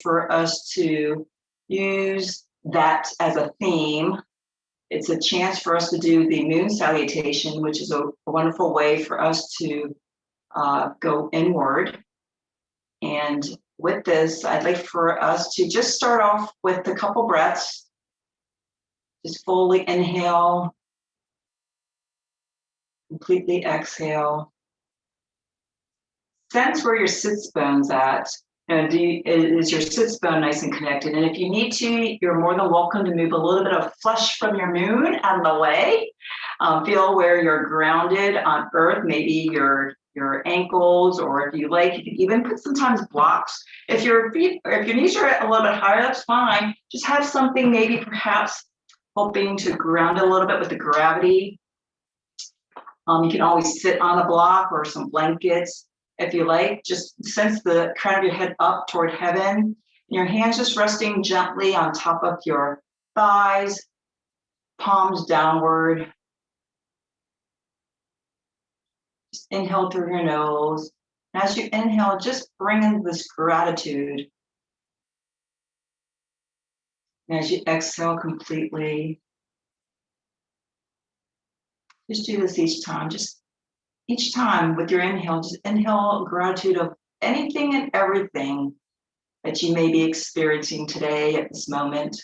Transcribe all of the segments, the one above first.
for us to use that as a theme. It's a chance for us to do the moon salutation, which is a wonderful way for us to go inward. And with this, I'd like for us to just start off with a couple breaths. Just fully inhale, completely exhale. Sense where your sits bone's at. Is your sits bone nice and connected? And if you need to, you're more than welcome to move a little bit of flesh from your moon out of the way. Feel where you're grounded on earth, maybe your ankles, or if you like, you can even put sometimes blocks. If your feet or if your knees are a little bit higher, that's fine. Just have something maybe perhaps helping to ground a little bit with the gravity. You can always sit on a block or some blankets. If you like, just sense the crown of your head up toward heaven. And your hands just resting gently on top of your thighs, palms downward. Just inhale through your nose. And as you inhale, just bring in this gratitude. And as you exhale completely, just do this each time. Just each time with your inhale, just inhale gratitude of anything and everything that you may be experiencing today at this moment.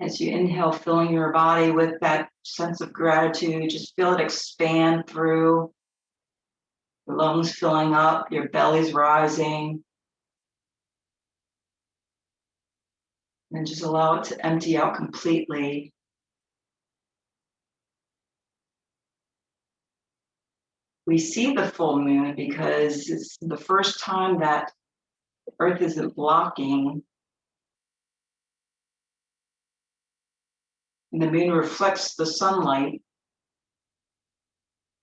As you inhale, filling your body with that sense of gratitude, just feel it expand through. Your lungs filling up, your belly's rising. And just allow it to empty out completely. We see the full moon because it's the first time that the Earth isn't blocking. And the moon reflects the sunlight.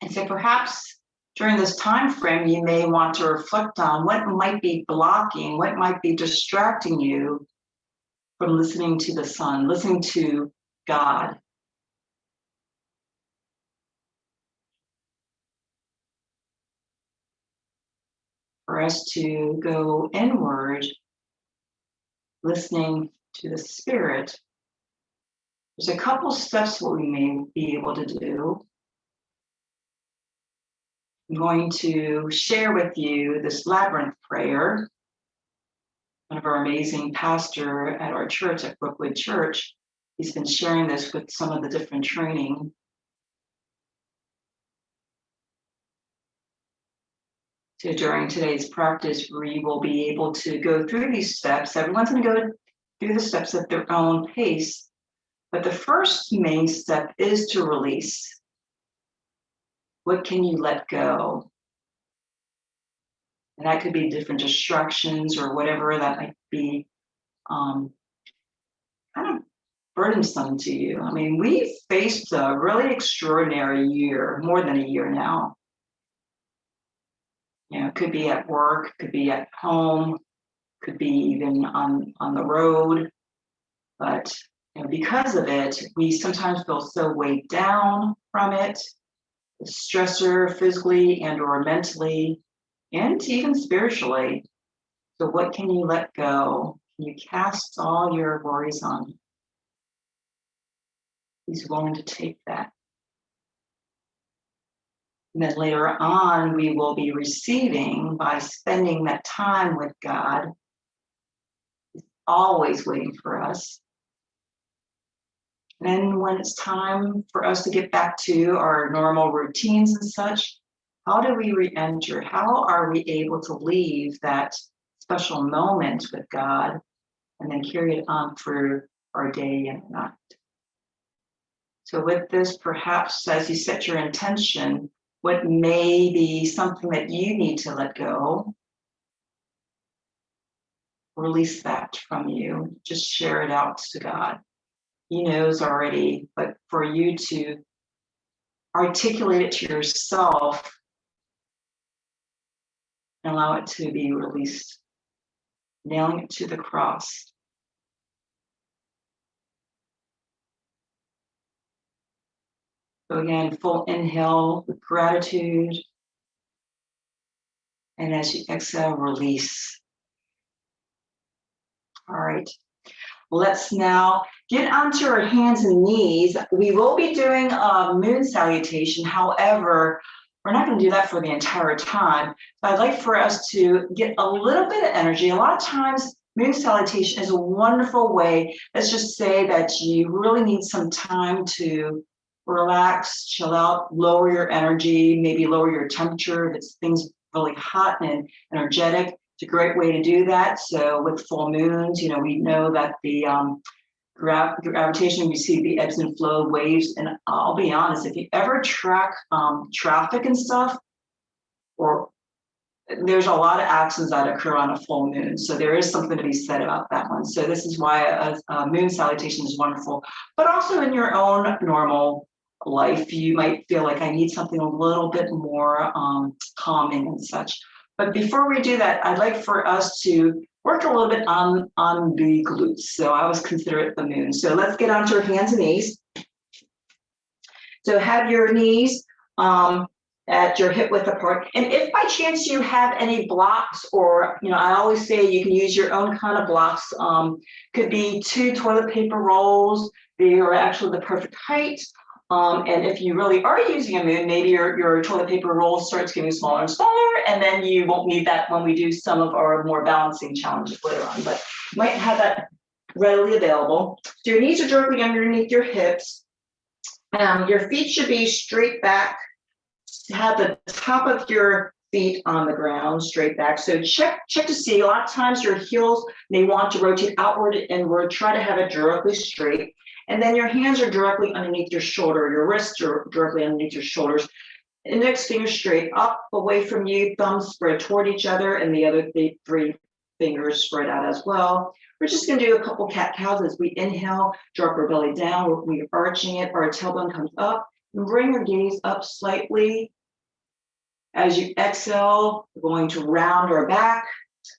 And so perhaps during this time frame, you may want to reflect on what might be blocking, what might be distracting you from listening to the sun, listening to God. For us to go inward, listening to the Spirit, there's a couple steps what we may be able to do. I'm going to share with you this Labyrinth prayer. One of our amazing pastor at our church, at Brookwood Church, he's been sharing this with some of the different training. So during today's practice, we will be able to go through these steps. Everyone's going to go through the steps at their own pace. But the first main step is to release. What can you let go? And that could be different distractions or whatever that might be kind of burdensome to you. I mean, we've faced a really extraordinary year, more than a year now. You know, it could be at work, could be at home, could be even on the road. But you know, because of it, we sometimes feel so weighed down from it, the stressor physically and or mentally, and even spiritually. So what can you let go? Can you cast all your worries on him? He's willing to take that. And then later on, we will be receiving by spending that time with God. He's always waiting for us. And when it's time for us to get back to our normal routines and such, how do we re-enter? How are we able to leave that special moment with God and then carry it on through our day and night? So with this, perhaps as you set your intention, what may be something that you need to let go, release that from you. Just share it out to God. He knows already, but for you to articulate it to yourself and allow it to be released. nailing it to the cross. So again, full inhale with gratitude. And as you exhale, release. All right. Let's now get onto our hands and knees. We will be doing a moon salutation. However, we're not going to do that for the entire time. But I'd like for us to get a little bit of energy. A lot of times, moon salutation is a wonderful way. Let's just say that you really need some time to relax, chill out, lower your energy, maybe lower your temperature if it's things really hot and energetic. It's a great way to do that. So with full moons, we know that the gravitation, we see the ebbs and flow waves. And I'll be honest, if you ever track traffic and stuff, or there's a lot of accidents that occur on a full moon. So there is something to be said about that one. So this is why a moon salutation is wonderful. But also in your own normal life, you might feel like I need something a little bit more calming and such. But before we do that, I'd like for us to work a little bit on the glutes. So I always consider it the moon. So let's get onto our hands and knees. So have your knees at your hip width apart. And if by chance you have any blocks, or, I always say you can use your own kind of blocks. Could be 2 toilet paper rolls. They are actually the perfect height. And if you really are using a moon, maybe your toilet paper roll starts getting smaller and smaller, and then you won't need that when we do some of our more balancing challenges later on. But you might have that readily available. So your knees are directly underneath your hips. Your feet should be straight back. Have the top of your feet on the ground, straight back. So check to see. A lot of times your heels may want to rotate outward and inward. Try to have it directly straight. And then your hands are directly underneath your shoulder. Your wrists are directly underneath your shoulders. Index finger straight up, away from you. Thumbs spread toward each other, and the other 3 fingers spread out as well. We're just going to do a couple cat-cows as we inhale, drop our belly down. We're arching it. Our tailbone comes up. And bring your gaze up slightly. As you exhale, we're going to round our back,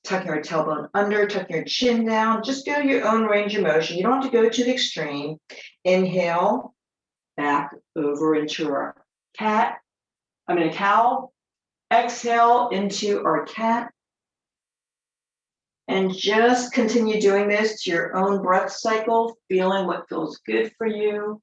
tucking our tailbone under, tucking your chin down. Just go your own range of motion. You don't have to go to the extreme. Inhale, back over into our cow. Exhale into our cat. And just continue doing this to your own breath cycle, feeling what feels good for you.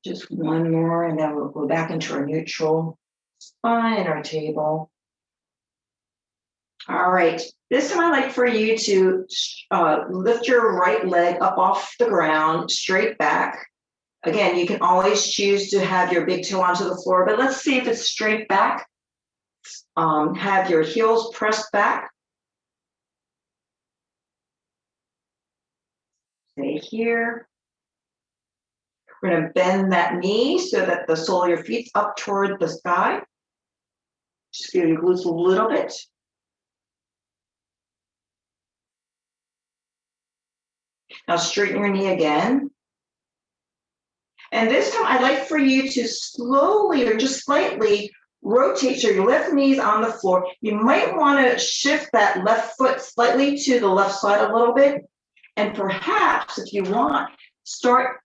Just one more, and then we'll go back into our neutral spine, our table. All right. This time I'd like for you to lift your right leg up off the ground, straight back. Again, you can always choose to have your big toe onto the floor, but let's see if it's straight back. Have your heels pressed back. Stay here. We're going to bend that knee so that the sole of your feet's up toward the sky. Just feel your glutes a little bit. Now straighten your knee again. And this time I'd like for you to slowly or just slightly rotate so your left knee's on the floor. You might want to shift that left foot slightly to the left side a little bit. And perhaps, if you want, start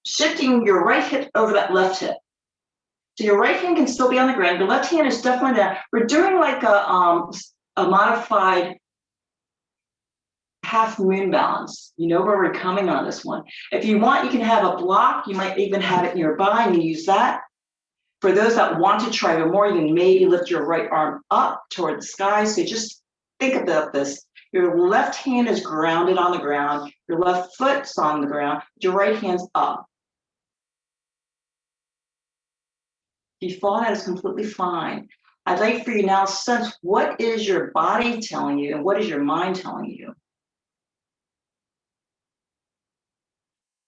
shifting your right hip over that left hip. So your right hand can still be on the ground. The left hand is definitely down. We're doing like a modified half moon balance. You know where we're coming on this one. If you want, you can have a block. You might even have it nearby and you use that. For those that want to try more, you can maybe lift your right arm up toward the sky. So just think about this. Your left hand is grounded on the ground. Your left foot's on the ground. Your right hand's up. If you fall, that is completely fine. I'd like for you now to sense what is your body telling you and what is your mind telling you.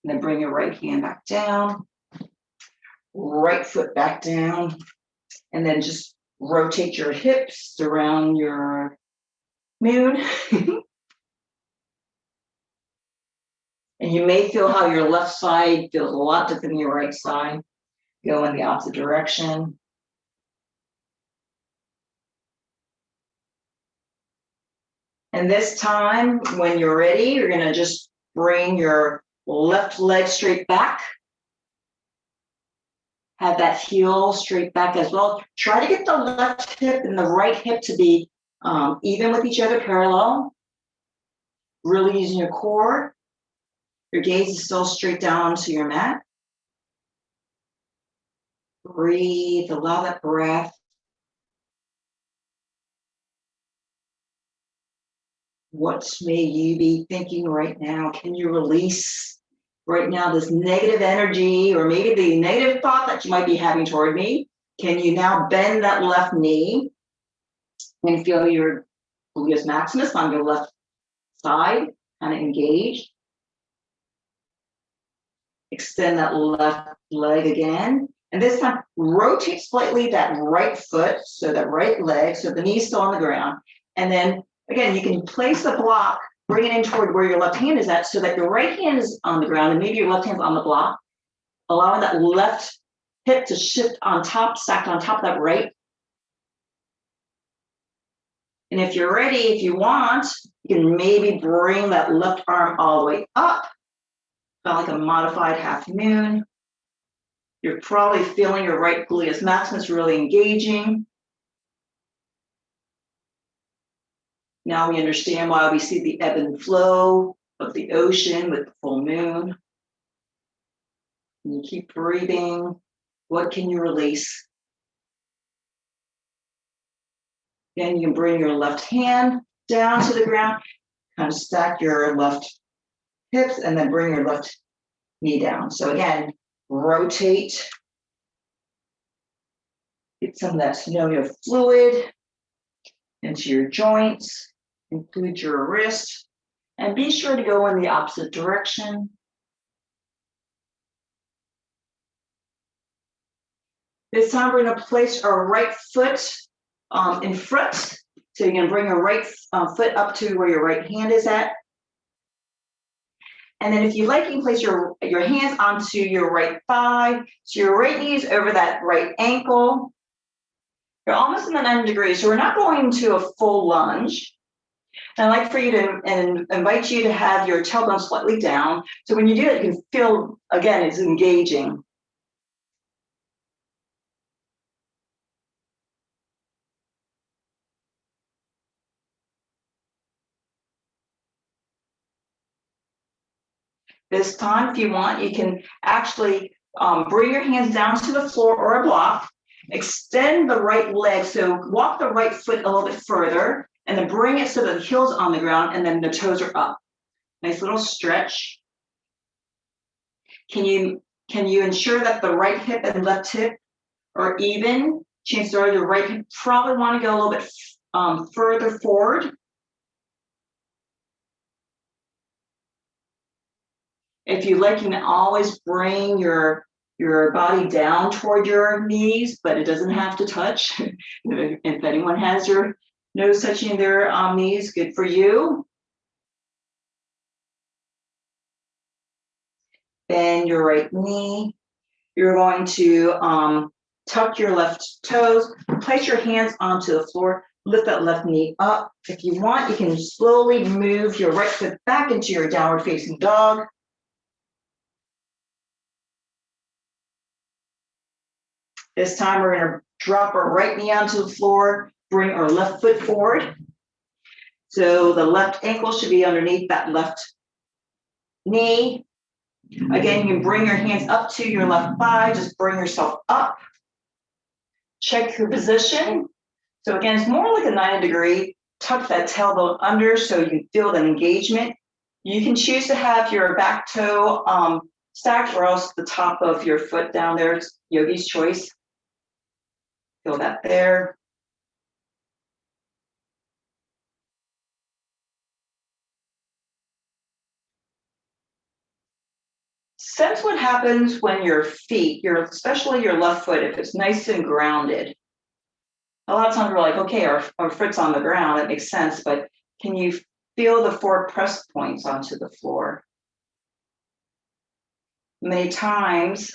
And then bring your right hand back down, right foot back down, and then just Rotate your hips around your moon. And you may feel how your left side feels a lot different than your right side. Go in the opposite direction. And this time, when you're ready, you're gonna just bring your left leg straight back. Have that heel straight back as well. Try to get the left hip and the right hip to be even with each other, parallel. Really using your core. Your gaze is still straight down to your mat. Breathe, allow that breath. What may you be thinking right now? Can you release right now this negative energy or maybe the negative thought that you might be having toward me? Can you now bend that left knee and feel your gluteus maximus on your left side, kind of engaged? Extend that left leg again. And this time, rotate slightly that right foot, so that right leg, so the knee's still on the ground. And then, again, you can place the block, bring it in toward where your left hand is at, so that your right hand is on the ground, and maybe your left hand's on the block, allowing that left hip to shift on top, stacked on top of that right. And if you're ready, if you want, you can maybe bring that left arm all the way up, kind of like a modified half moon. You're probably feeling your right gluteus maximus really engaging. Now we understand why we see the ebb and flow of the ocean with the full moon. And you keep breathing. What can you release? Then you can bring your left hand down to the ground, kind of stack your left hips, and then bring your left knee down. So again, rotate. Get some of that synovial fluid into your joints. Include your wrist, and be sure to go in the opposite direction. This time we're going to place our right foot in front. So you're going to bring your right foot up to where your right hand is at. And then if you like, you can place your hands onto your right thigh. So your right knee is over that right ankle. You're almost in the 90 degrees. So we're not going to a full lunge. And I'd like for you to invite you to have your tailbone slightly down. So when you do that, you can feel, again, it's engaging. This time, if you want, you can actually bring your hands down to the floor or a block. Extend the right leg. So walk the right foot a little bit further, and then bring it so that the heel's on the ground and then the toes are up. Nice little stretch. Can you ensure that the right hip and left hip are even? Chances are the right hip probably want to go a little bit further forward. If you like, you can always bring your body down toward your knees, but it doesn't have to touch. If anyone has your nose touching their knees, good for you. Bend your right knee. You're going to tuck your left toes, place your hands onto the floor, lift that left knee up. If you want, you can slowly move your right foot back into your downward facing dog. This time we're going to drop our right knee onto the floor, bring our left foot forward. So the left ankle should be underneath that left knee. Again, you can bring your hands up to your left thigh, just bring yourself up. Check your position. So again, it's more like a 90 degree. Tuck that tailbone under so you can feel that engagement. You can choose to have your back toe stacked or else the top of your foot down there. It's yogi's choice. Feel that there. Sense what happens when your feet, especially your left foot, if it's nice and grounded. A lot of times we're like, okay, our foot's on the ground, that makes sense, but can you feel the forward press points onto the floor? Many times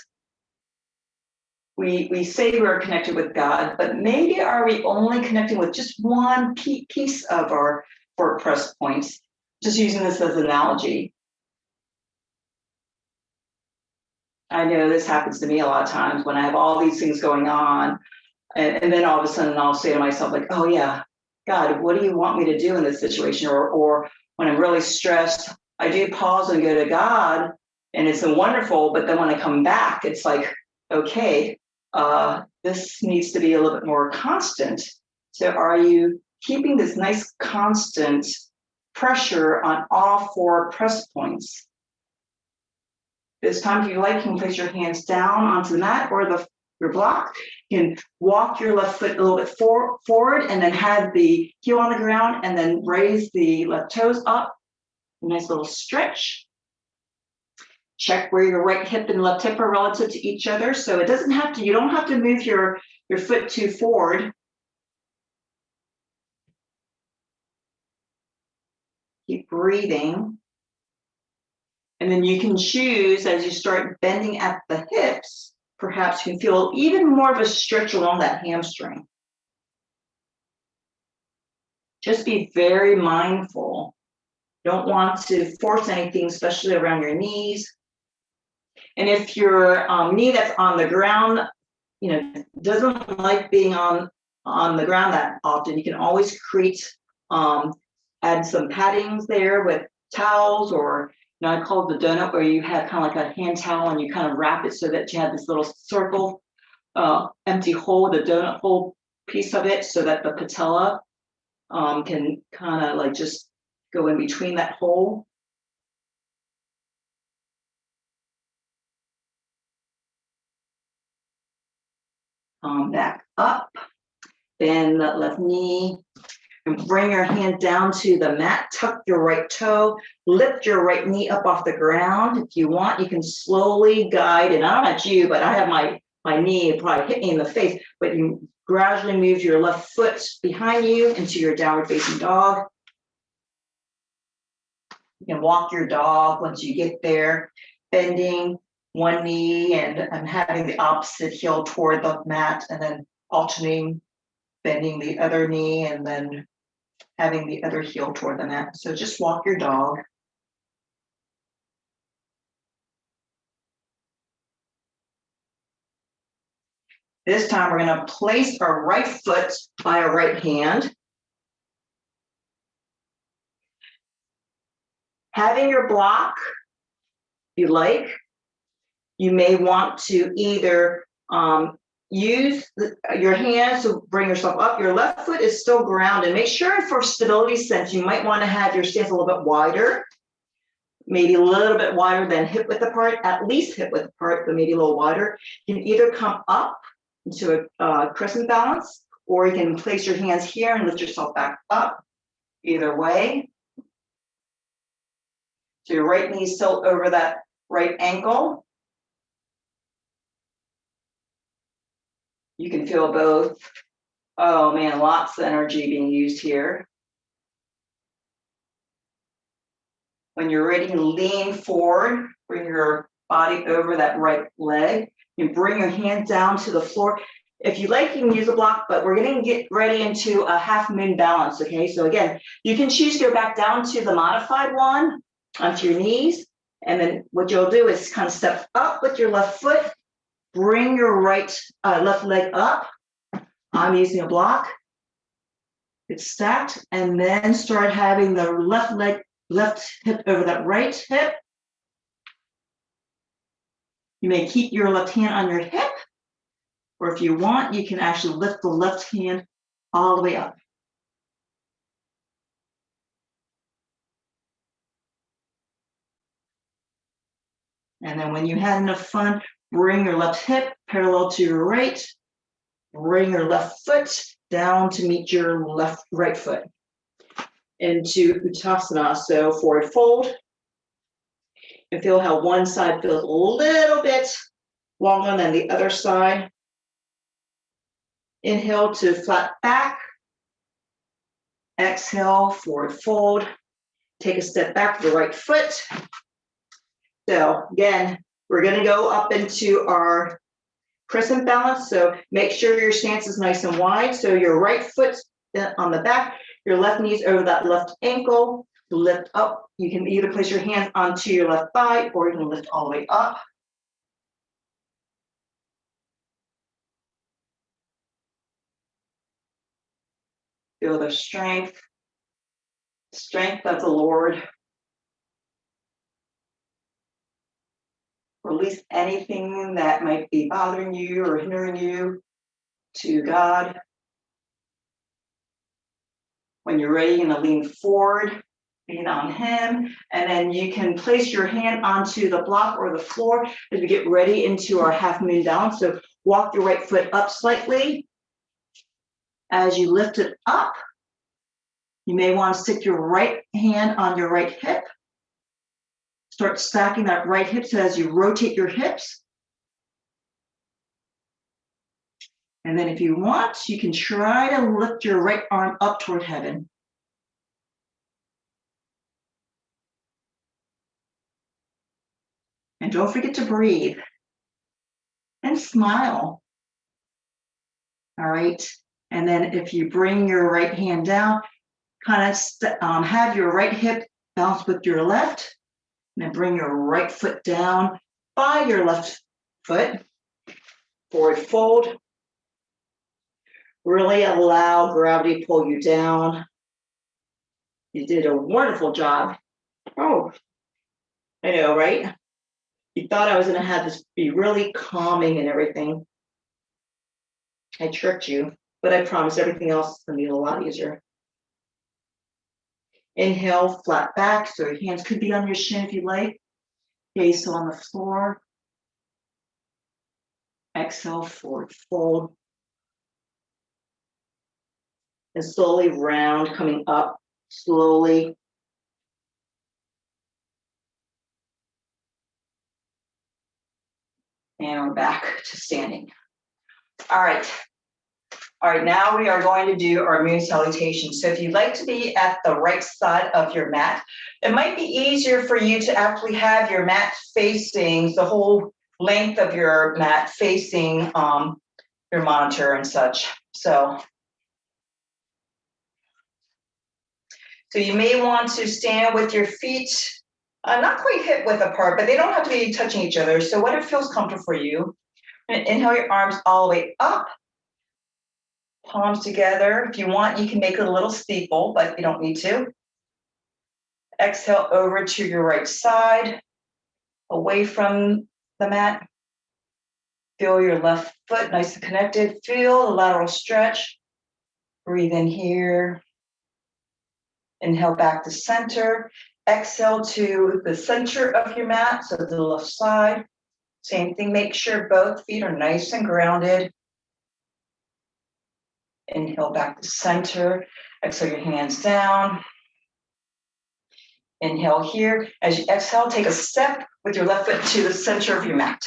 we say we're connected with God, but maybe are we only connecting with just one piece of our forward press points? Just using this as an analogy. I know this happens to me a lot of times when I have all these things going on, and then all of a sudden I'll say to myself, like, oh yeah, God, what do you want me to do in this situation? Or when I'm really stressed, I do pause and go to God, and it's wonderful. But then when I come back, it's like, okay, this needs to be a little bit more constant. So are you keeping this nice constant pressure on all four press points? This time, if you like, you can place your hands down onto the mat or your block. You can walk your left foot a little bit forward and then have the heel on the ground and then raise the left toes up. A nice little stretch. Check where your right hip and left hip are relative to each other. So it doesn't have to, you don't have to move your foot too forward. Keep breathing. And then you can choose, as you start bending at the hips, perhaps you can feel even more of a stretch along that hamstring. Just be very mindful. Don't want to force anything, especially around your knees. And if your knee that's on the ground, doesn't like being on the ground that often, you can always add some paddings there with towels, or I call it the donut, where you have kind of like a hand towel and you kind of wrap it so that you have this little circle, empty hole, the donut hole piece of it, so that the patella can kind of like just go in between that hole. Back up, bend that left knee, and bring your hand down to the mat. Tuck your right toe, lift your right knee up off the ground. If you want, you can slowly guide, and I don't know about you, but I have my knee probably hit me in the face, but you gradually move your left foot behind you into your downward facing dog. You can walk your dog once you get there, bending one knee and having the opposite heel toward the mat, and then alternating, bending the other knee and then having the other heel toward the mat. So just walk your dog. This time we're going to place our right foot by our right hand. Having your block, if you like, you may want to either use your hands to bring yourself up. Your left foot is still grounded. Make sure for stability sense, you might want to have your stance a little bit wider, maybe a little bit wider than hip width apart, at least hip width apart, but maybe a little wider. You can either come up into a crescent balance, or you can place your hands here and lift yourself back up. Either way. So your right knee still over that right ankle. You can feel both. Oh man, lots of energy being used here. When you're ready to lean forward, bring your body over that right leg. You bring your hand down to the floor. If you like, you can use a block, but we're going to get ready into a half moon balance, okay? So again, you can choose to go back down to the modified one, onto your knees, and then what you'll do is kind of step up with your left foot, bring your left leg up. I'm using a block. It's stacked, and then start having the left hip over that right hip. You may keep your left hand on your hip, or if you want, you can actually lift the left hand all the way up. And then when you had enough fun, bring your left hip parallel to your right, bring your left foot down to meet your right foot into Uttasana. So forward fold. And feel how one side feels a little bit longer than the other side. Inhale to flat back. Exhale, forward fold. Take a step back with the right foot. So again, we're going to go up into our crescent balance. So make sure your stance is nice and wide. So your right foot's on the back, your left knee's over that left ankle. Lift up. You can either place your hands onto your left thigh or you can lift all the way up. Feel the strength of the Lord. Release anything that might be bothering you or hindering you to God. When you're ready, you're going to lean forward, lean on Him, and then you can place your hand onto the block or the floor as we get ready into our half moon down. So walk your right foot up slightly. As you lift it up, you may want to stick your right hand on your right hip. Start stacking that right hip so as you rotate your hips. And then if you want, you can try to lift your right arm up toward heaven. And don't forget to breathe and smile. All right. And then if you bring your right hand down, kind of have your right hip bounce with your left. And then bring your right foot down by your left foot. Forward fold. Really allow gravity to pull you down. You did a wonderful job. Oh, I know, right? You thought I was going to have this be really calming and everything. I tricked you, but I promise everything else is going to be a lot easier. Inhale, flat back, so your hands could be on your shin if you like. Gaze on the floor. Exhale, forward fold. And slowly round, coming up, slowly. And we're back to standing. All right. All right, now we are going to do our moon salutation. So if you'd like to be at the right side of your mat, it might be easier for you to actually have your mat facing, the whole length of your mat facing your monitor and such. So you may want to stand with your feet not quite hip width apart, but they don't have to be touching each other. So whatever feels comfortable for you. And inhale your arms all the way up. Palms together. If you want, you can make it a little steeple, but you don't need to. Exhale over to your right side, away from the mat. Feel your left foot nice and connected. Feel the lateral stretch. Breathe in here. Inhale back to center. Exhale to the center of your mat, so the left side. Same thing, make sure both feet are nice and grounded. Inhale back to center. Exhale your hands down. Inhale here. As you exhale, take a step with your left foot to the center of your mat.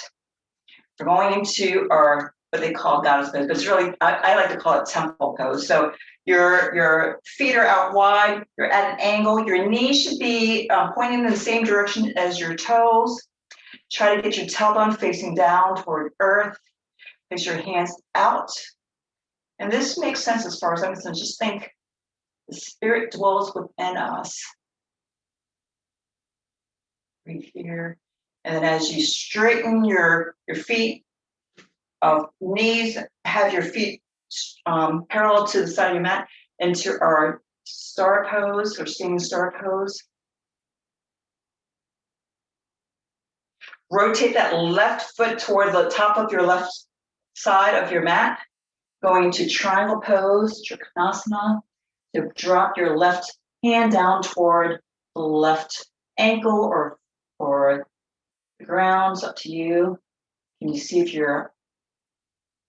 We're going into our, what they call goddess pose, but it's really, I like to call it temple pose. So your feet are out wide, you're at an angle, your knees should be pointing in the same direction as your toes. Try to get your tailbone facing down toward earth. Place your hands out. And this makes sense as far as I'm concerned. Just think the spirit dwells within us. Breathe here. And then as you straighten your feet, knees, have your feet parallel to the side of your mat into our star pose or standing star pose. Rotate that left foot toward the top of your left side of your mat. Going to triangle pose, Trikonasana. So drop your left hand down toward the left ankle or the ground. It's up to you. Can you see if your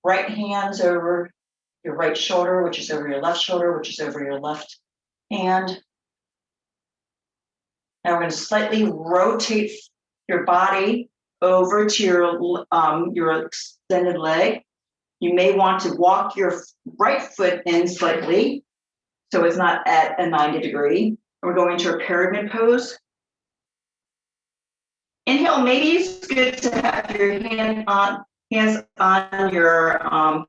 right hand's over your right shoulder, which is over your left shoulder, which is over your left hand. Now we're going to slightly rotate your body over to your extended leg. You may want to walk your right foot in slightly so it's not at a 90 degree. We're going to a pyramid pose. Inhale, maybe it's good to have your hands on your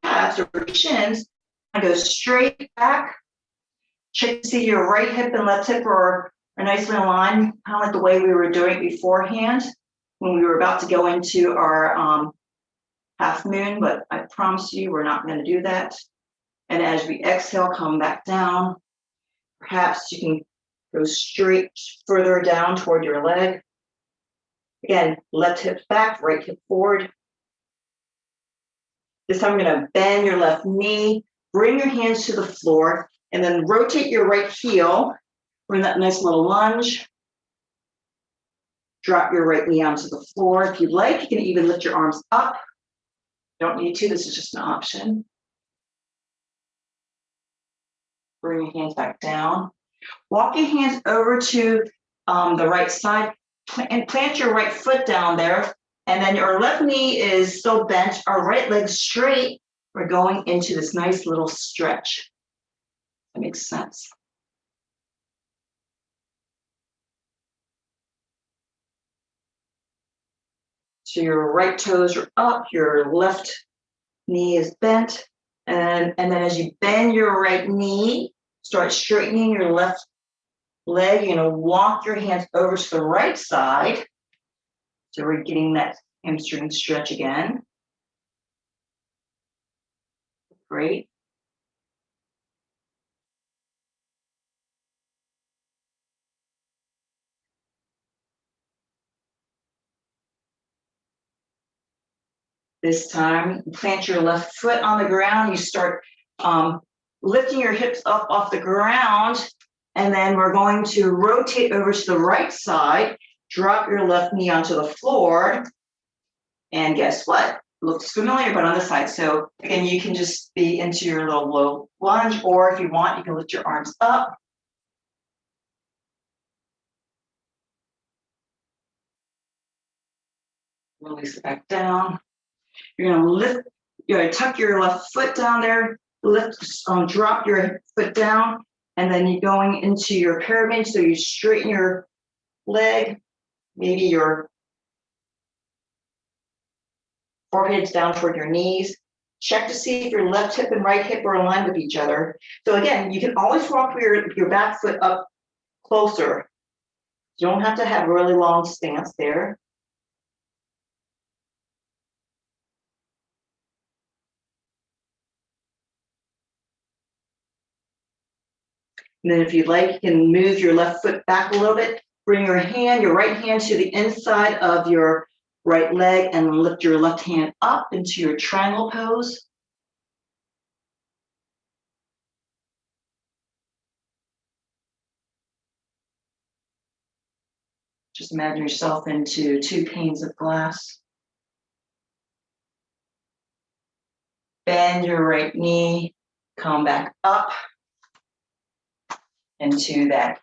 calves or shins and go straight back. Check to see your right hip and left hip are nicely aligned, kind of like the way we were doing it beforehand when we were about to go into our half moon, but I promise you we're not going to do that. And as we exhale, come back down. Perhaps you can go straight further down toward your leg. Again, left hip back, right hip forward. This time I'm going to bend your left knee, bring your hands to the floor, and then rotate your right heel. Bring that nice little lunge. Drop your right knee onto the floor. If you'd like, you can even lift your arms up. Don't need to, this is just an option. Bring your hands back down. Walk your hands over to the right side and plant your right foot down there. And then your left knee is still bent, our right leg straight. We're going into this nice little stretch. That makes sense. So your right toes are up, your left knee is bent. And then as you bend your right knee, start straightening your left leg. You're going to walk your hands over to the right side. So we're getting that hamstring stretch again. Great. This time, plant your left foot on the ground. You start lifting your hips up off the ground, and then we're going to rotate over to the right side, drop your left knee onto the floor, and guess what? Looks familiar, but on the side. So again, you can just be into your little low lunge, or if you want, you can lift your arms up. Release it back down. You're going to lift, you're going to tuck your left foot down there, lift, drop your foot down, and then you're going into your pyramid. So you straighten your leg, maybe your forehead's down toward your knees. Check to see if your left hip and right hip are aligned with each other. So again, you can always walk your back foot up closer. You don't have to have a really long stance there. And then if you'd like, you can move your left foot back a little bit. Bring your right hand to the inside of your right leg and lift your left hand up into your triangle pose. Just imagine yourself into 2 panes of glass. Bend your right knee, come back up into that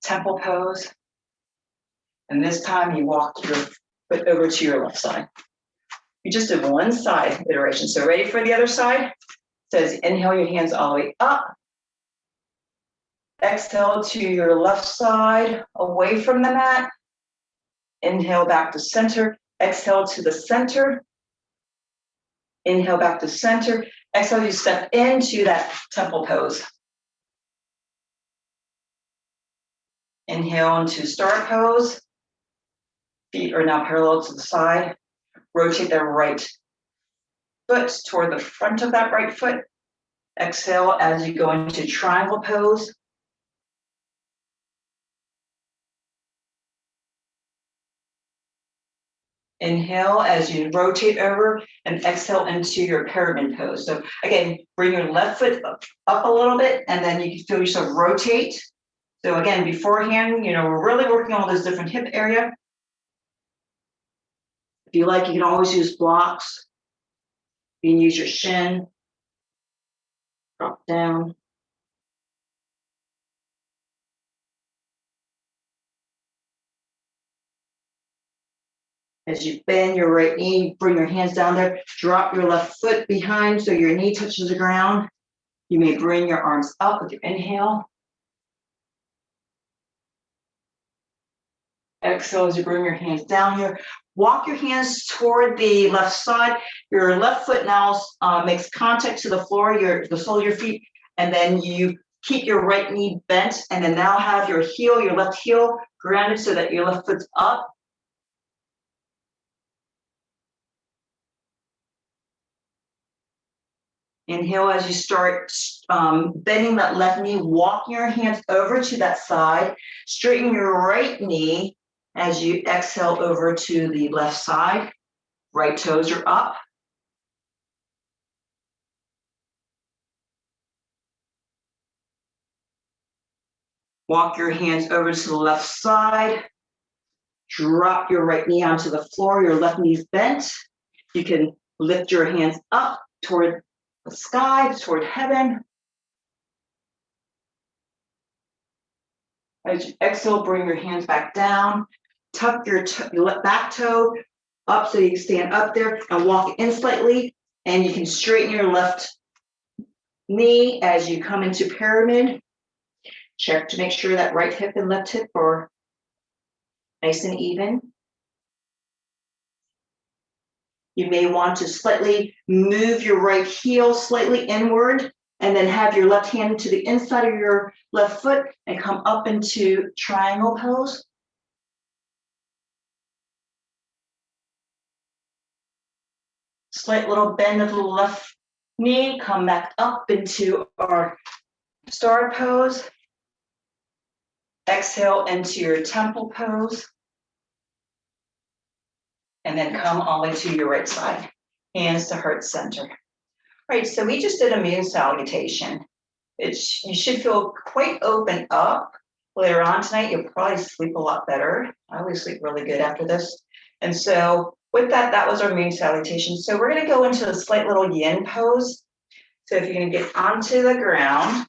temple pose. And this time you walk your foot over to your left side. You just did one side iteration. So ready for the other side? It says inhale your hands all the way up. Exhale to your left side, away from the mat. Inhale back to center. Exhale to the center. Inhale back to center. Exhale, you step into that temple pose. Inhale into star pose. Feet are now parallel to the side. Rotate the right foot toward the front of that right foot. Exhale as you go into triangle pose. Inhale as you rotate over and exhale into your pyramid pose. So again, bring your left foot up a little bit and then you can feel yourself rotate. So again, beforehand, we're really working on this different hip area. If you like, you can always use blocks. You can use your shin. Drop down. As you bend your right knee, bring your hands down there, drop your left foot behind so your knee touches the ground. You may bring your arms up with your inhale. Exhale as you bring your hands down here. Walk your hands toward the left side. Your left foot now makes contact to the floor, the sole of your feet, and then you keep your right knee bent, and then now have your heel, your left heel grounded so that your left foot's up. Inhale as you start bending that left knee, walk your hands over to that side, straighten your right knee as you exhale over to the left side. Right toes are up. Walk your hands over to the left side. Drop your right knee onto the floor, your left knee's bent. You can lift your hands up toward the sky, toward heaven. As you exhale, bring your hands back down. Tuck your back toe up so you can stand up there and walk in slightly. And you can straighten your left knee as you come into pyramid. Check to make sure that right hip and left hip are nice and even. You may want to slightly move your right heel slightly inward and then have your left hand to the inside of your left foot and come up into triangle pose. Slight little bend of the left knee, come back up into our star pose. Exhale into your temple pose. And then come all the way to your right side. Hands to heart center. All right, so we just did a moon salutation. You should feel quite open up. Later on tonight, you'll probably sleep a lot better. I always sleep really good after this. And so with that, that was our moon salutation. So we're gonna go into a slight little yin pose. So if you're gonna get onto the ground.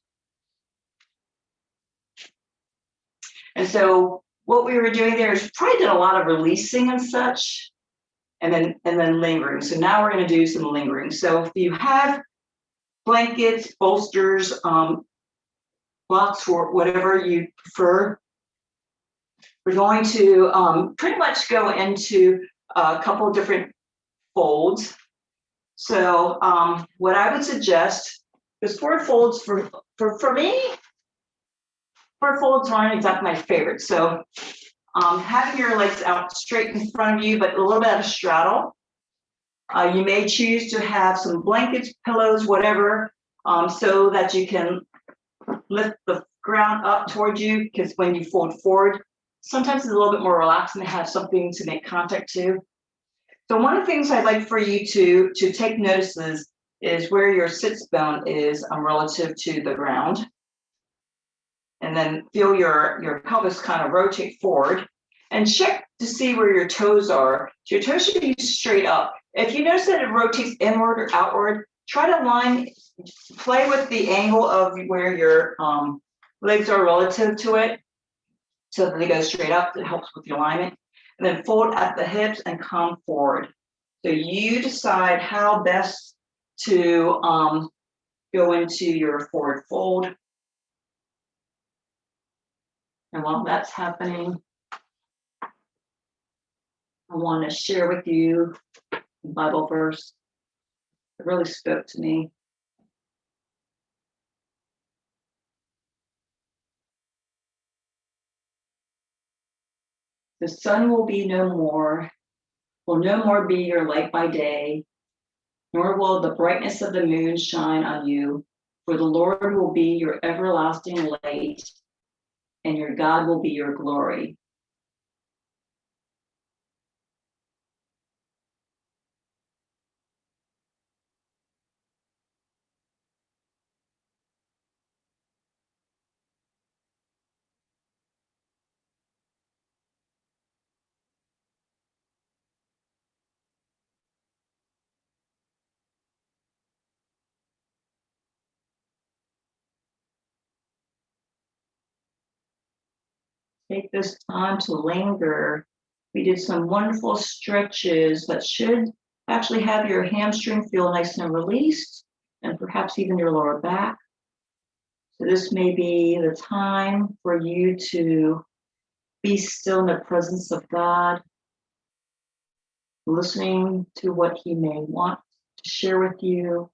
And so what we were doing there is probably did a lot of releasing and such, and then lingering. So now we're gonna do some lingering. So if you have blankets, bolsters, blocks, or whatever you prefer, we're going to pretty much go into a couple of different folds. So what I would suggest is forward folds for me, forward folds aren't exactly my favorite. So having your legs out straight in front of you, but a little bit of a straddle. You may choose to have some blankets, pillows, whatever, so that you can lift the ground up towards you, because when you fold forward, sometimes it's a little bit more relaxing to have something to make contact to. So one of the things I'd like for you to take notice is where your sits bone is relative to the ground. And then feel your pelvis kind of rotate forward and check to see where your toes are. So your toes should be straight up. If you notice that it rotates inward or outward, try to play with the angle of where your legs are relative to it so that they go straight up. It helps with the alignment. And then fold at the hips and come forward. So you decide how best to go into your forward fold. And while that's happening, I want to share with you the Bible verse that really spoke to me. The sun will no more be your light by day, nor will the brightness of the moon shine on you, for the Lord will be your everlasting light, and your God will be your glory. Take this time to linger We did some wonderful stretches that should actually have your hamstring feel nice and released, and perhaps even your lower back. So this may be the time for you to be still in the presence of God, listening to what He may want to share with you.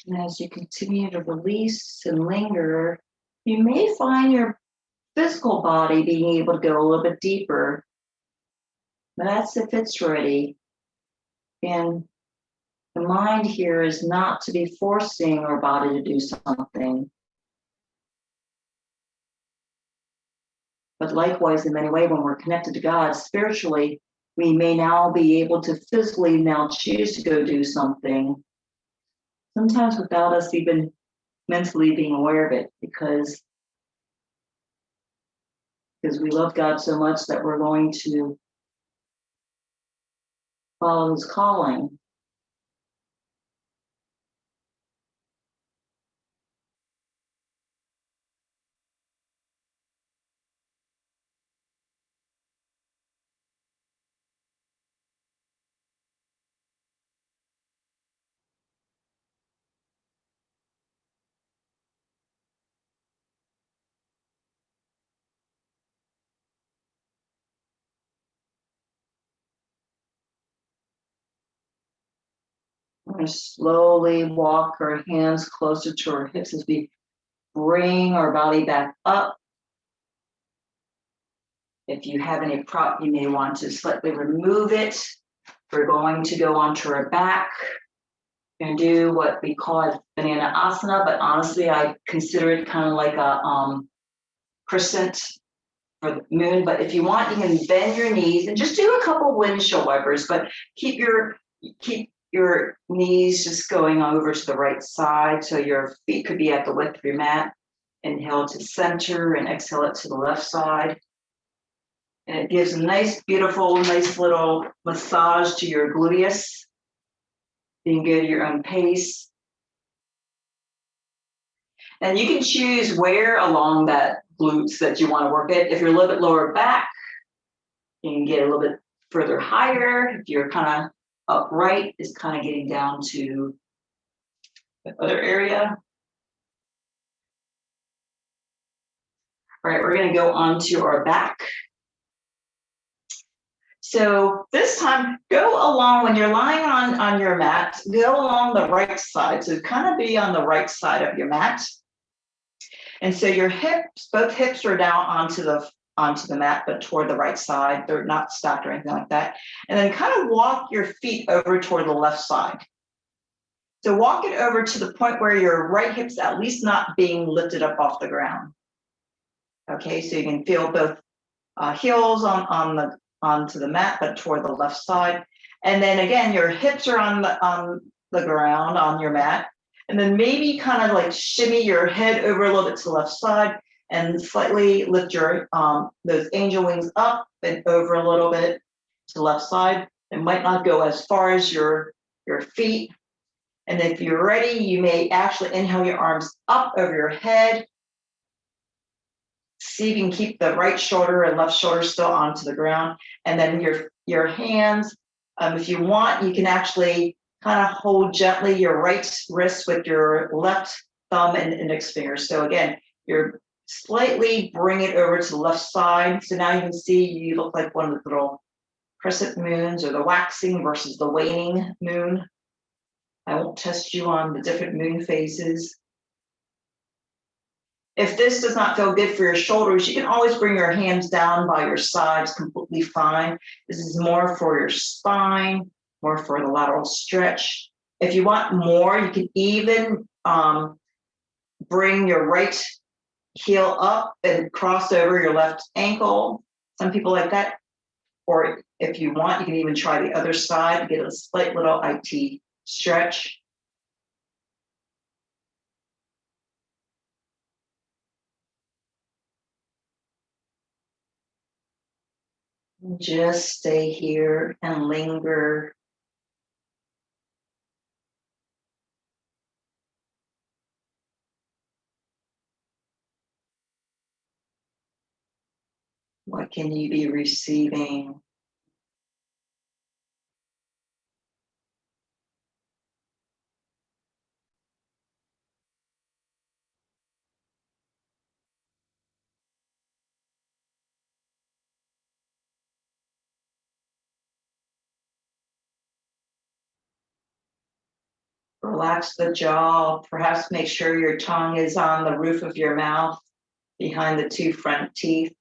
And as you continue to release and linger, you may find your physical body being able to go a little bit deeper. That's if it's ready. And the mind here is not to be forcing our body to do something. But likewise, in many ways, when we're connected to God spiritually, we may now be able to physically now choose to go do something, sometimes without us even mentally being aware of it, because we love God so much that we're going to follow His calling. We're going to slowly walk our hands closer to our hips as we bring our body back up. If you have any prop, you may want to slightly remove it. We're going to go onto our back and do what we call a banana asana, but honestly, I consider it kind of like a crescent for the moon. But if you want, you can bend your knees and just do a couple windshield wipers, but keep your knees just going over to the right side, so your feet could be at the width of your mat. Inhale to center and exhale it to the left side. And it gives a nice, beautiful, nice little massage to your gluteus. You can go at your own pace. And you can choose where along that glutes that you want to work it. If you're a little bit lower back, you can get a little bit further higher. If you're kind of upright, it's kind of getting down to the other area. All right, we're going to go on to our back. So this time, go along, when you're lying on your mat, go along the right side. So kind of be on the right side of your mat. And so your hips, both hips are down onto the mat, but toward the right side. They're not stacked or anything like that. And then kind of walk your feet over toward the left side. So walk it over to the point where your right hip's at least not being lifted up off the ground. Okay, so you can feel both heels onto the mat, but toward the left side. And then again, your hips are on the ground on your mat. And then maybe kind of like shimmy your head over a little bit to the left side and slightly lift your those angel wings up and over a little bit to the left side. It might not go as far as your feet. And if you're ready, you may actually inhale your arms up over your head, see if you can keep the right shoulder and left shoulder still onto the ground. And then your hands, if you want, you can actually kind of hold gently your right wrist with your left thumb and index finger. So again, you're slightly bring it over to the left side. So now you can see you look like one of the little crescent moons, or the waxing versus the waning moon. I won't test you on the different moon phases. If this does not feel good for your shoulders, you can always bring your hands down by your sides, completely fine. This is more for your spine, more for the lateral stretch. If you want more, you can even bring your right heel up and cross over your left ankle. Some people like that. Or if you want, you can even try the other side to get a slight little IT stretch. Just stay here and linger. What can you be receiving? Relax the jaw. Perhaps make sure your tongue is on the roof of your mouth, behind the two front teeth.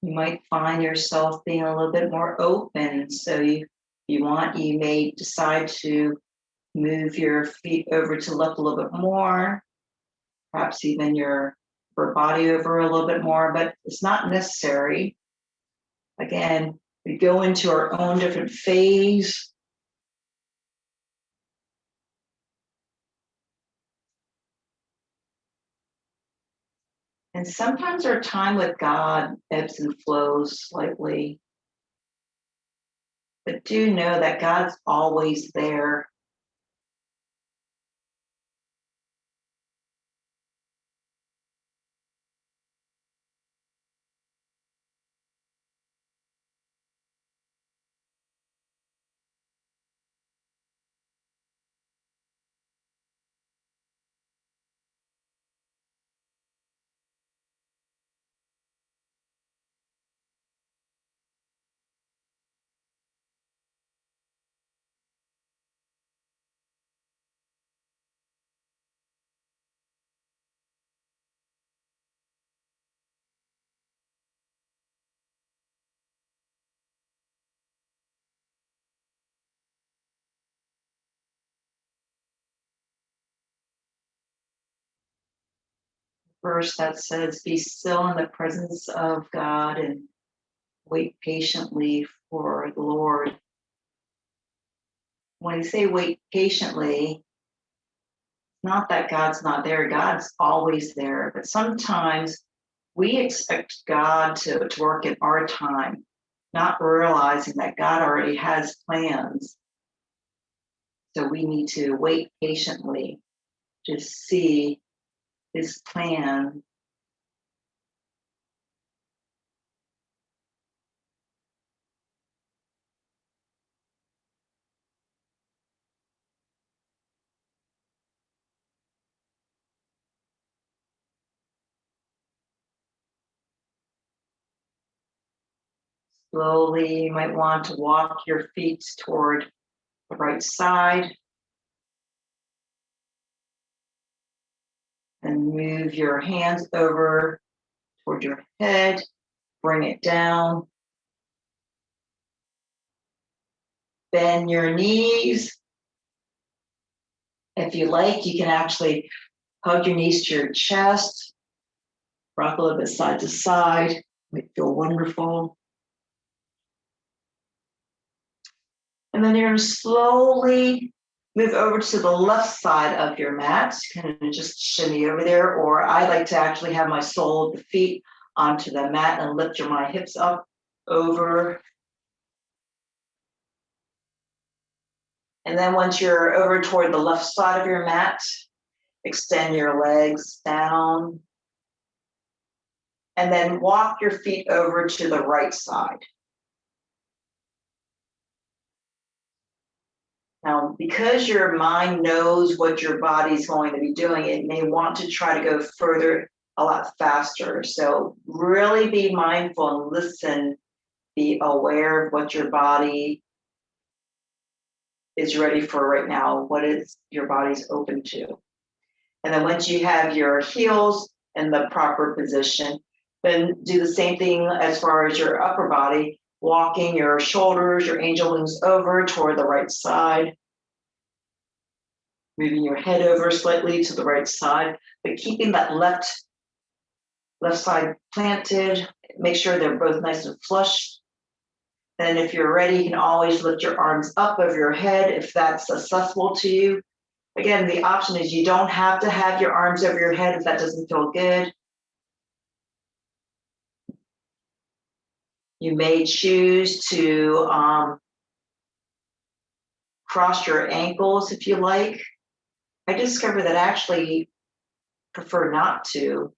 You might find yourself being a little bit more open. So you want, you may decide to move your feet over to the left a little bit more, perhaps even your upper body over a little bit more, but it's not necessary. Again, we go into our own different phase. And sometimes our time with God ebbs and flows slightly. But do know that God's always there. Verse that says, be still in the presence of God and wait patiently for the Lord. When you say wait patiently, not that God's not there, God's always there, but sometimes we expect God to work in our time, not realizing that God already has plans. So we need to wait patiently to see his plan. Slowly, you might want to walk your feet toward the right side and move your hands over toward your head, bring it down. Bend your knees. If you like, you can actually hug your knees to your chest, rock a little bit side to side, might feel wonderful. And then you're going to slowly move over to the left side of your mat. Kind of just shimmy over there, or I like to actually have my sole of the feet onto the mat and lift my hips up over. And then once you're over toward the left side of your mat, extend your legs down. And then walk your feet over to the right side. Now, because your mind knows what your body's going to be doing, it may want to try to go further a lot faster. So really be mindful and listen, be aware of what your body is ready for right now, what is your body's open to. And then once you have your heels in the proper position, then do the same thing as far as your upper body, walking your shoulders, your angel wings over toward the right side, moving your head over slightly to the right side, but keeping that left side planted. Make sure they're both nice and flush. And if you're ready, you can always lift your arms up over your head if that's accessible to you. Again, the option is you don't have to have your arms over your head if that doesn't feel good. You may choose to cross your ankles if you like. I discovered that I actually prefer not to.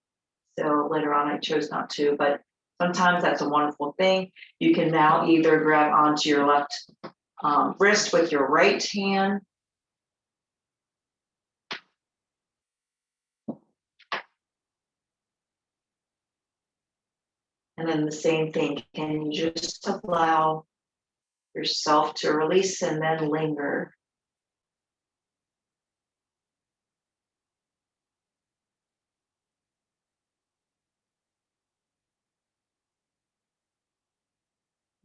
So later on, I chose not to, but sometimes that's a wonderful thing. You can now either grab onto your left wrist with your right hand. And then the same thing, can you just allow yourself to release and then linger?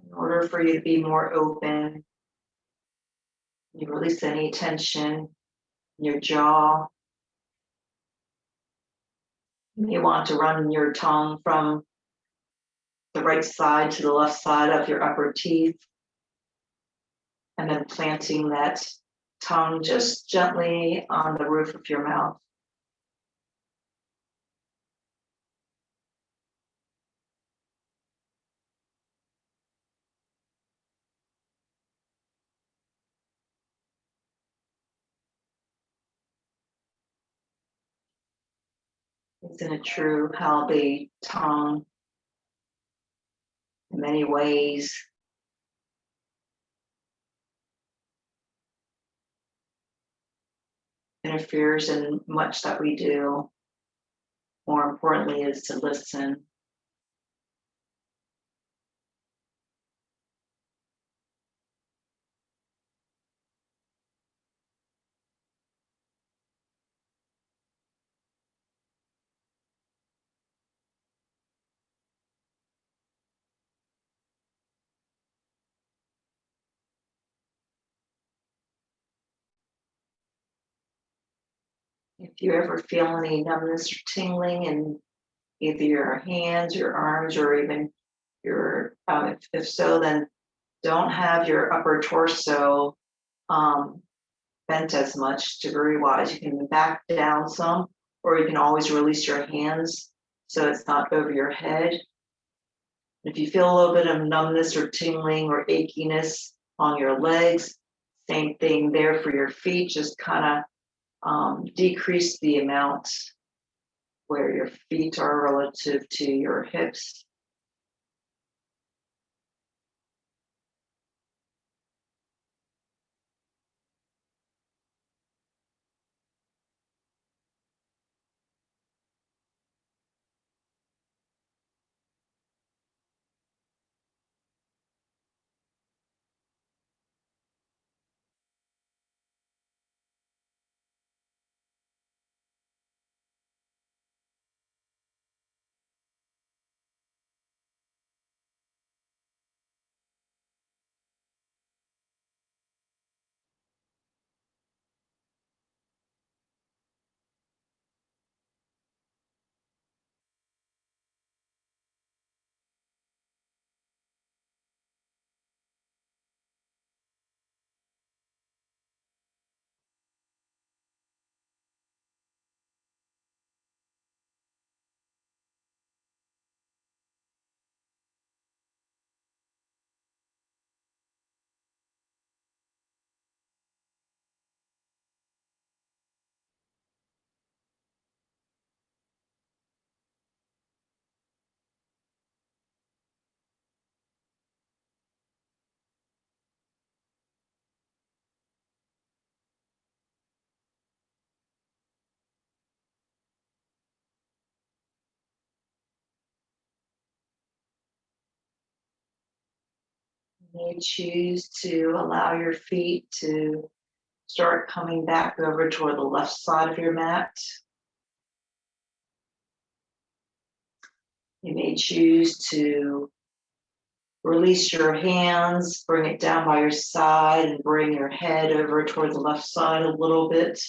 In order for you to be more open, you release any tension in your jaw. You may want to run your tongue from the right side to the left side of your upper teeth, and then planting that tongue just gently on the roof of your mouth. Isn't it true how the tongue, in many ways, interferes in much that we do? More importantly, is to listen. If you ever feel any numbness or tingling in either your hands, your arms, or even your, if so, then don't have your upper torso bent as much degree-wise. You can back down some, or you can always release your hands so it's not over your head. If you feel a little bit of numbness or tingling or achiness on your legs, same thing there for your feet. Just kind of decrease the amount where your feet are relative to your hips. You choose to allow your feet to start coming back over toward the left side of your mat. You may choose to release your hands, bring it down by your side, and bring your head over toward the left side a little bit.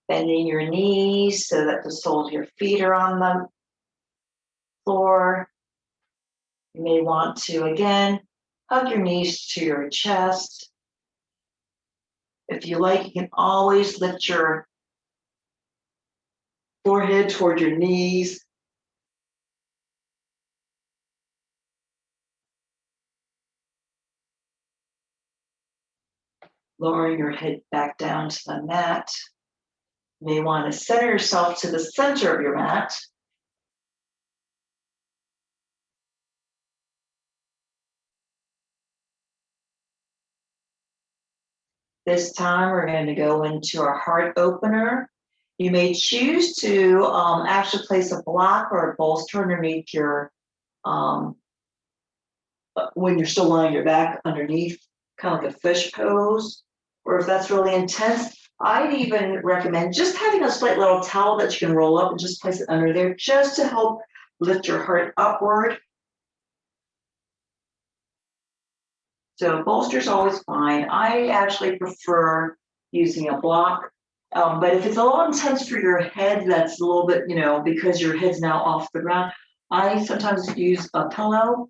Bending your knees so that the soles of your feet are on the floor. You may want to, again, hug your knees to your chest. If you like, you can always lift your forehead toward your knees. Lowering your head back down to the mat. You may want to center yourself to the center of your mat. This time we're going to go into our heart opener. You may choose to actually place a block or a bolster underneath your, when you're still lying your back underneath, kind of like a fish pose. Or if that's really intense, I'd even recommend just having a slight little towel that you can roll up and just place it under there just to help lift your heart upward. So bolster's always fine. I actually prefer using a block. But if it's a little intense for your head, that's a little bit, because your head's now off the ground, I sometimes use a pillow.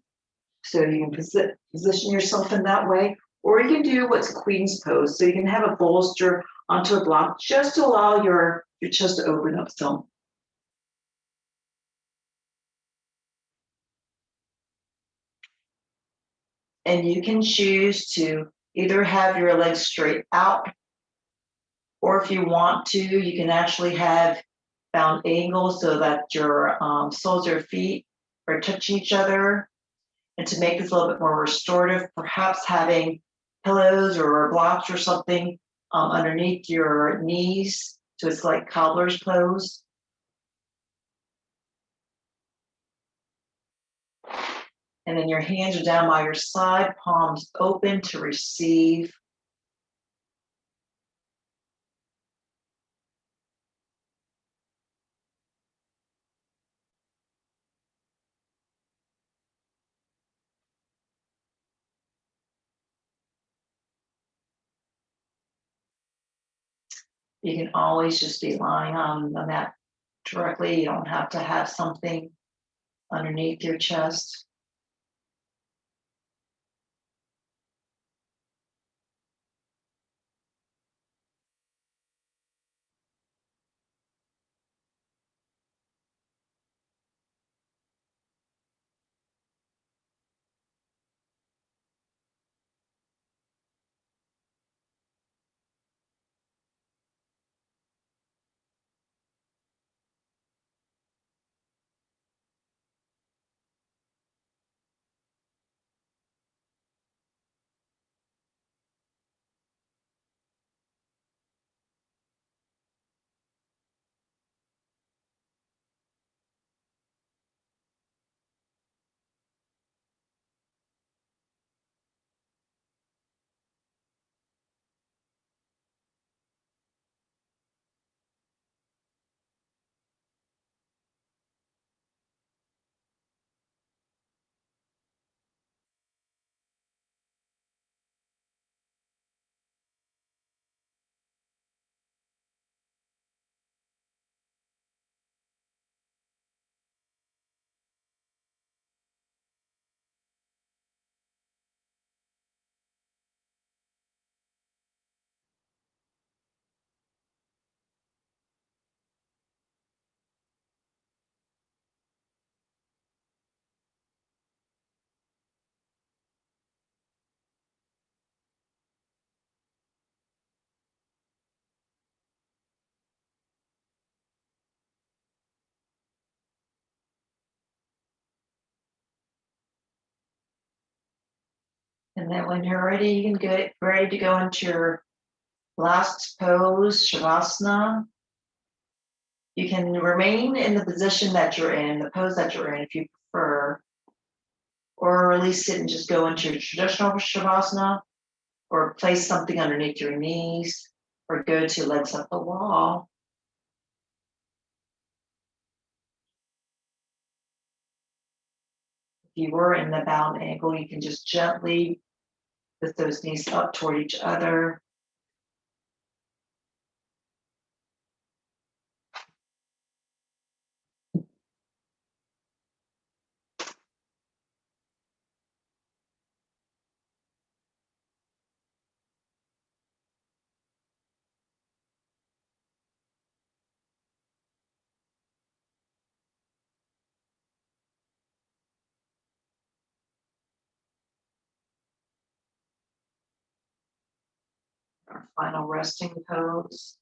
So you can position yourself in that way. Or you can do what's Queen's pose. So you can have a bolster onto a block just to allow your chest to open up some. And you can choose to either have your legs straight out, or if you want to, you can actually have bound angles so that your soles of your feet are touching each other. And to make this a little bit more restorative, perhaps having pillows or blocks or something underneath your knees, so it's like cobbler's pose. And then your hands are down by your side, palms open to receive. You can always just be lying on the mat directly. You don't have to have something underneath your chest. And then when you're ready, you can get ready to go into your last pose, Shavasana. You can remain in the position that you're in, the pose that you're in if you prefer. or release it and just go into your traditional Shavasana, or place something underneath your knees, or go to legs up the wall. If you were in the bound angle, you can just gently lift those knees up toward each other. Our final resting pose.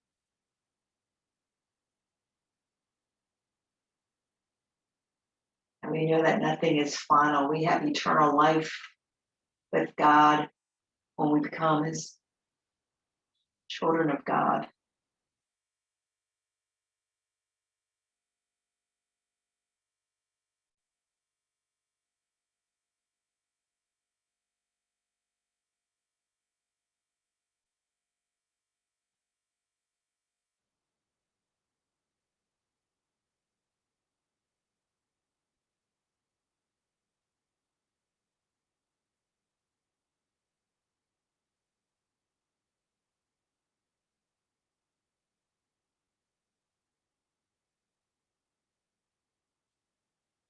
And we know that nothing is final. We have eternal life with God when we become His children of God.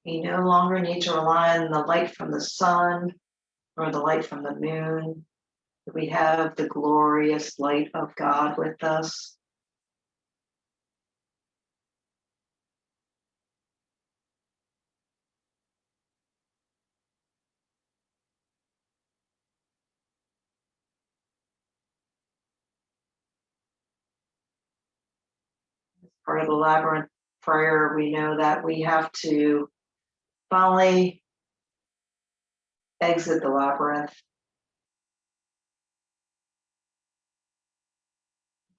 We no longer need to rely on the light from the sun or the light from the moon. We have the glorious light of God with us. As part of the labyrinth prayer, we know that we have to finally exit the labyrinth.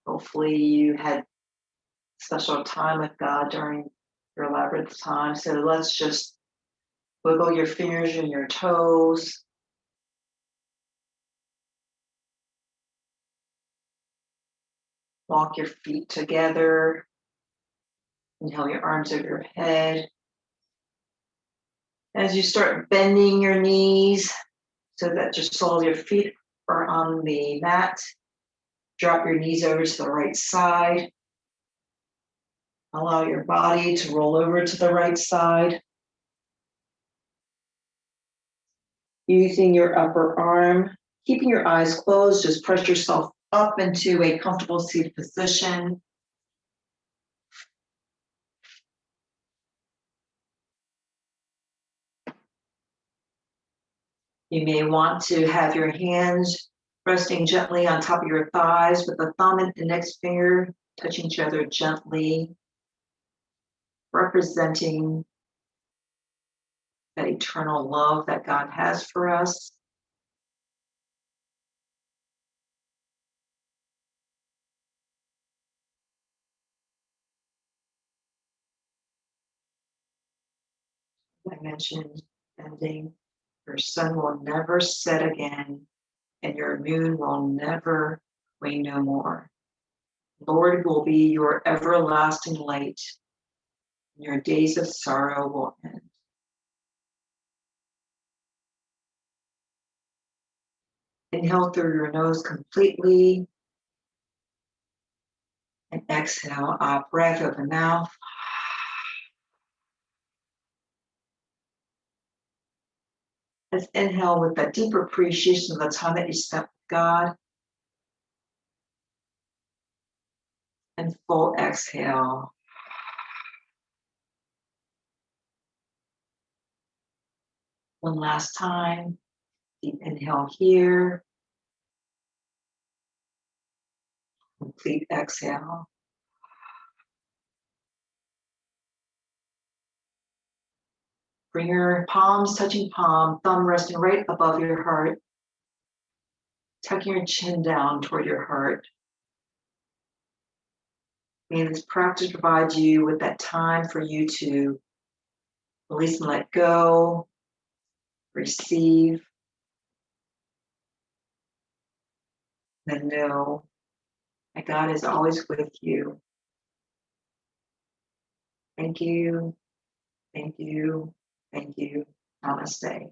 Hopefully you had special time with God during your labyrinth time. So let's just wiggle your fingers and your toes. Walk your feet together. Inhale your arms over your head. As you start bending your knees so that just soles of your feet are on the mat, drop your knees over to the right side. Allow your body to roll over to the right side. Using your upper arm, keeping your eyes closed, just press yourself up into a comfortable seated position. You may want to have your hands resting gently on top of your thighs with the thumb and index finger touching each other gently, representing that eternal love that God has for us. I mentioned ending, your sun will never set again, and your moon will never wane no more. Lord will be your everlasting light, and your days of sorrow will end. Inhale through your nose completely, and exhale out breath of the mouth. Let's inhale with that deep appreciation of the time that you spent with God. And full exhale. One last time. Deep inhale here. Complete exhale. Bring your palms touching palm, thumb resting right above your heart. Tucking your chin down toward your heart. May this practice provide you with that time for you to release and let go, receive, and know that God is always with you. Thank you, thank you, thank you. Namaste.